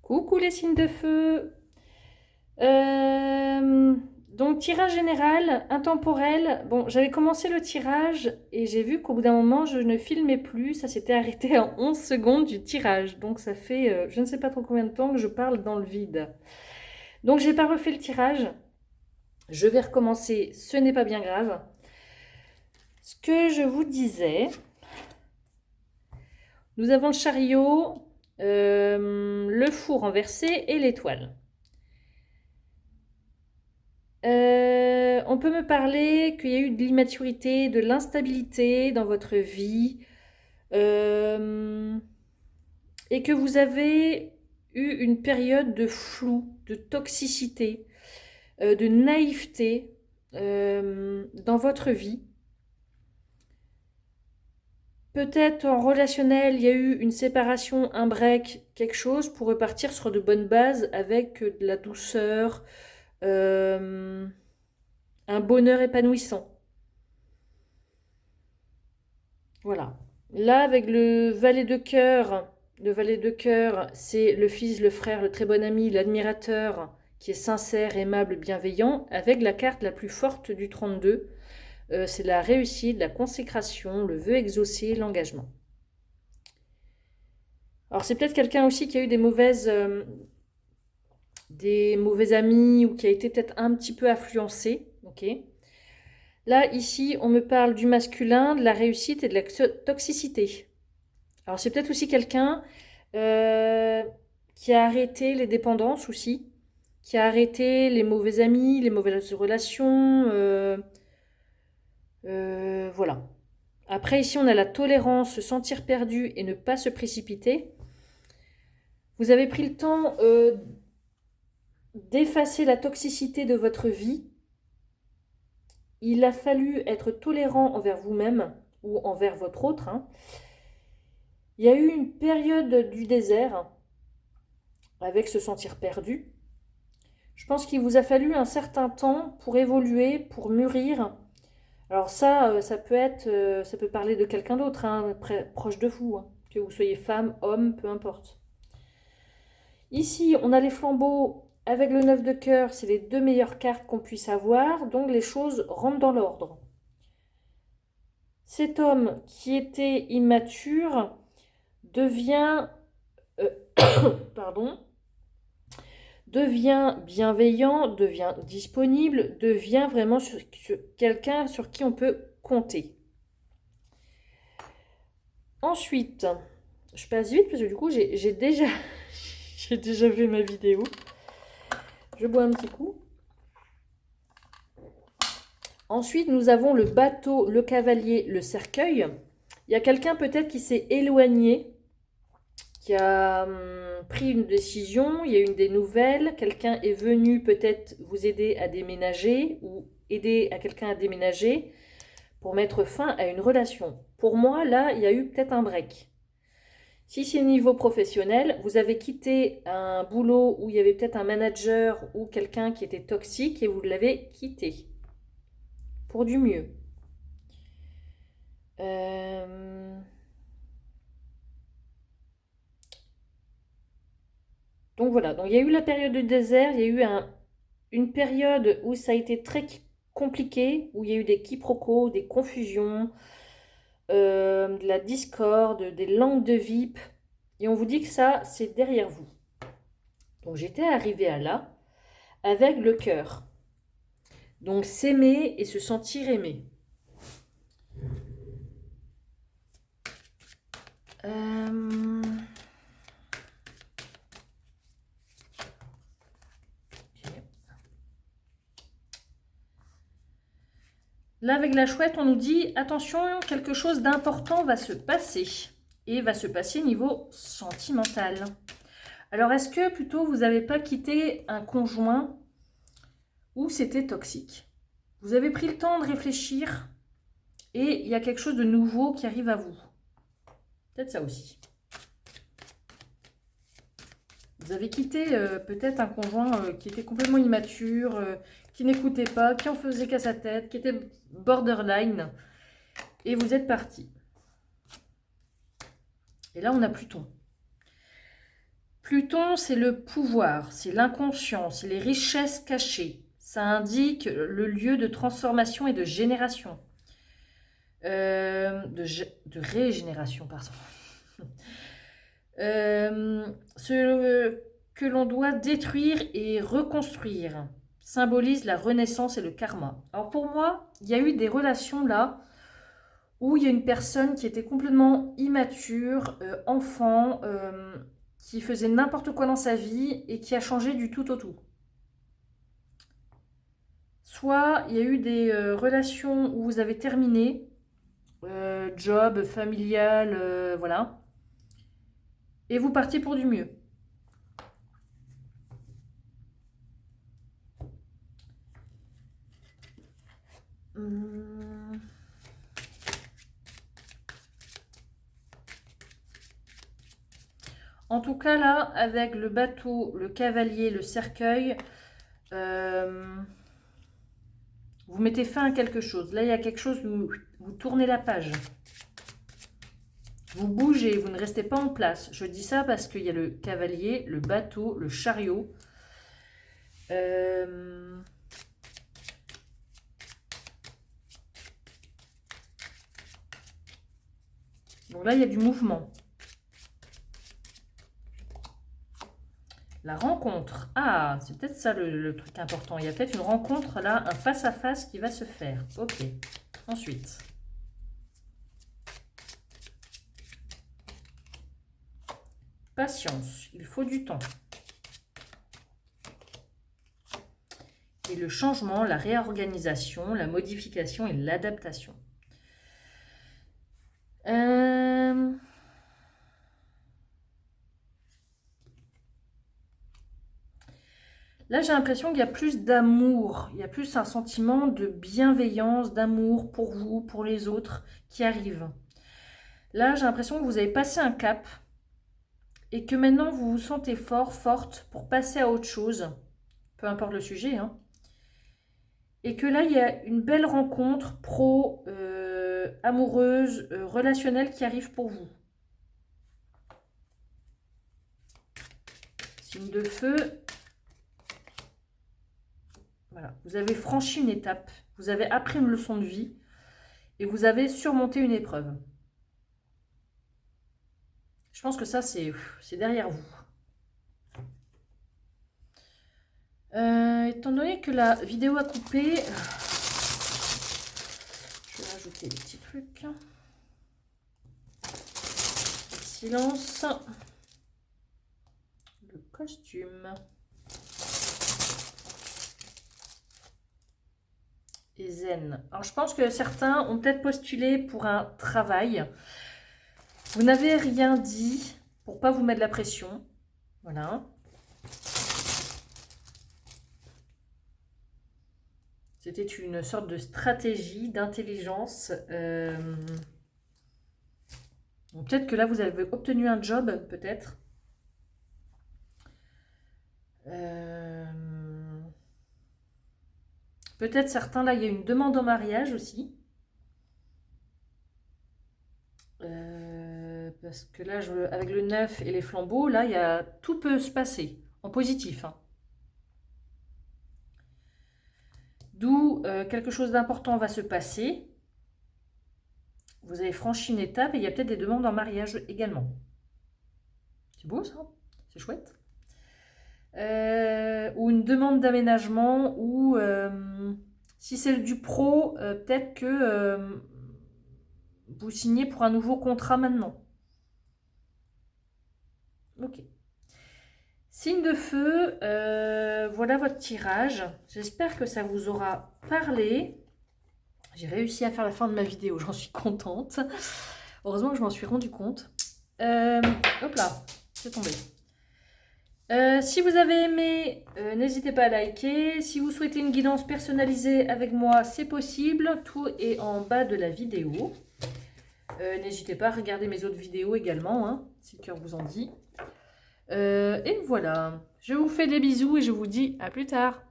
Coucou les signes de feu. Euh, donc tirage général, intemporel. Bon, j'avais commencé le tirage et j'ai vu qu'au bout d'un moment, je ne filmais plus. Ça s'était arrêté en 11 secondes du tirage. Donc ça fait je ne sais pas trop combien de temps que je parle dans le vide. Donc j'ai pas refait le tirage. Je vais recommencer. Ce n'est pas bien grave. Ce que je vous disais, nous avons le chariot, le fou renversé et l'étoile. On peut me parler qu'il y a eu de l'immaturité, de l'instabilité dans votre vie, euh, et que vous avez eu une période de flou, de toxicité, de naïveté dans votre vie. Peut-être en relationnel, il y a eu une séparation, un break, quelque chose pour repartir sur de bonnes bases avec de la douceur, euh, un bonheur épanouissant. Voilà. Là, avec le valet de cœur, c'est le fils, le frère, le très bon ami, l'admirateur, qui est sincère, aimable, bienveillant, avec la carte la plus forte du 32. C'est la réussite, la consécration, le vœu exaucé, l'engagement. Alors c'est peut-être quelqu'un aussi qui a eu des mauvais amis ou qui a été peut-être un petit peu influencé. Ok. Là, ici, on me parle du masculin, de la réussite et de la toxicité. Alors c'est peut-être aussi quelqu'un euh, qui a arrêté les dépendances aussi, qui a arrêté les mauvais amis, les mauvaises relations. Voilà. Après ici on a la tolérance, se sentir perdu et ne pas se précipiter. Vous avez pris le temps d'effacer la toxicité de votre vie. Il a fallu être tolérant envers vous-même ou envers votre autre, hein. Il y a eu une période du désert avec se sentir perdu. Je pense qu'il vous a fallu un certain temps pour évoluer, pour mûrir. Alors ça peut parler de quelqu'un d'autre, hein, proche de vous, hein, que vous soyez femme, homme, peu importe. Ici, on a les flambeaux avec le 9 de cœur, c'est les deux meilleures cartes qu'on puisse avoir, donc les choses rentrent dans l'ordre. Cet homme qui était immature devient, euh, pardon, devient bienveillant, devient disponible, devient vraiment quelqu'un sur qui on peut compter. Ensuite, je passe vite parce que du coup j'ai déjà, j'ai déjà vu ma vidéo. Je bois un petit coup. Ensuite, nous avons le bateau, le cavalier, le cercueil. Il y a quelqu'un peut-être qui s'est éloigné, qui a pris une décision, il y a eu des nouvelles, quelqu'un est venu peut-être vous aider à déménager ou aider à quelqu'un à déménager pour mettre fin à une relation. Pour moi, là, il y a eu peut-être un break. Si c'est niveau professionnel, vous avez quitté un boulot où il y avait peut-être un manager ou quelqu'un qui était toxique et vous l'avez quitté pour du mieux. Euh, Donc voilà, donc il y a eu la période du désert, il y a eu une période où ça a été très compliqué, où il y a eu des quiproquos, des confusions, de la discorde, des langues de vip, et on vous dit que ça, c'est derrière vous. Donc j'étais arrivée à là avec le cœur. Donc s'aimer et se sentir aimé. Euh, Là, avec la chouette, on nous dit attention, quelque chose d'important va se passer. Et va se passer niveau sentimental. Alors, est-ce que plutôt vous n'avez pas quitté un conjoint où c'était toxique? Vous avez pris le temps de réfléchir et il y a quelque chose de nouveau qui arrive à vous. Peut-être ça aussi. Vous avez quitté peut-être un conjoint qui était complètement immature, qui n'écoutait pas, qui en faisait qu'à sa tête, qui était borderline. Et vous êtes parti. Et là, on a Pluton. Pluton, c'est le pouvoir, c'est l'inconscient, c'est les richesses cachées. Ça indique le lieu de transformation et de génération. De régénération, pardon. Ce que l'on doit détruire et reconstruire symbolise la renaissance et le karma. Alors pour moi, il y a eu des relations là où il y a une personne qui était complètement immature, enfant, qui faisait n'importe quoi dans sa vie et qui a changé du tout au tout. Soit il y a eu des relations où vous avez terminé, job, familial, voilà, et vous partiez pour du mieux. En tout cas, là, avec le bateau, le cavalier, le cercueil, vous mettez fin à quelque chose. Là, il y a quelque chose où vous tournez la page. Vous bougez, vous ne restez pas en place. Je dis ça parce qu'il y a le cavalier, le bateau, le chariot. Donc là, il y a du mouvement. La rencontre. Ah, c'est peut-être ça le truc important. Il y a peut-être une rencontre là, un face-à-face qui va se faire. Ok. Ensuite. Patience. Il faut du temps. Et le changement, la réorganisation, la modification et l'adaptation. Là, j'ai l'impression qu'il y a plus d'amour, il y a plus un sentiment de bienveillance, d'amour pour vous, pour les autres qui arrive. Là, j'ai l'impression que vous avez passé un cap et que maintenant, vous vous sentez fort, forte pour passer à autre chose, peu importe le sujet, hein. Et que là, il y a une belle rencontre pro, amoureuse, relationnelle qui arrive pour vous. Signe de feu. Voilà, vous avez franchi une étape, vous avez appris une leçon de vie et vous avez surmonté une épreuve. Je pense que ça, c'est derrière vous. Étant donné que la vidéo a coupé, je vais rajouter des petits trucs. Silence. Le costume. Et zen. Alors, je pense que certains ont peut-être postulé pour un travail. Vous n'avez rien dit pour pas vous mettre la pression. Voilà. C'était une sorte de stratégie, d'intelligence. Peut-être que là, vous avez obtenu un job, peut-être. Peut-être certains, là, il y a une demande en mariage aussi. Parce que là, avec le 9 et les flambeaux, là, tout peut se passer en positif. Hein. D'où quelque chose d'important va se passer. Vous avez franchi une étape et il y a peut-être des demandes en mariage également. C'est beau ça? C'est chouette. Ou une demande d'aménagement ou si c'est du pro, peut-être que vous signez pour un nouveau contrat maintenant. Ok. Signe de feu, voilà votre tirage. J'espère que ça vous aura parlé. J'ai réussi à faire la fin de ma vidéo, j'en suis contente. Heureusement que je m'en suis rendu compte. Hop là, c'est tombé. Si vous avez aimé, n'hésitez pas à liker. Si vous souhaitez une guidance personnalisée avec moi, c'est possible. Tout est en bas de la vidéo. N'hésitez pas à regarder mes autres vidéos également, hein, si le cœur vous en dit. Et voilà. Je vous fais des bisous et je vous dis à plus tard.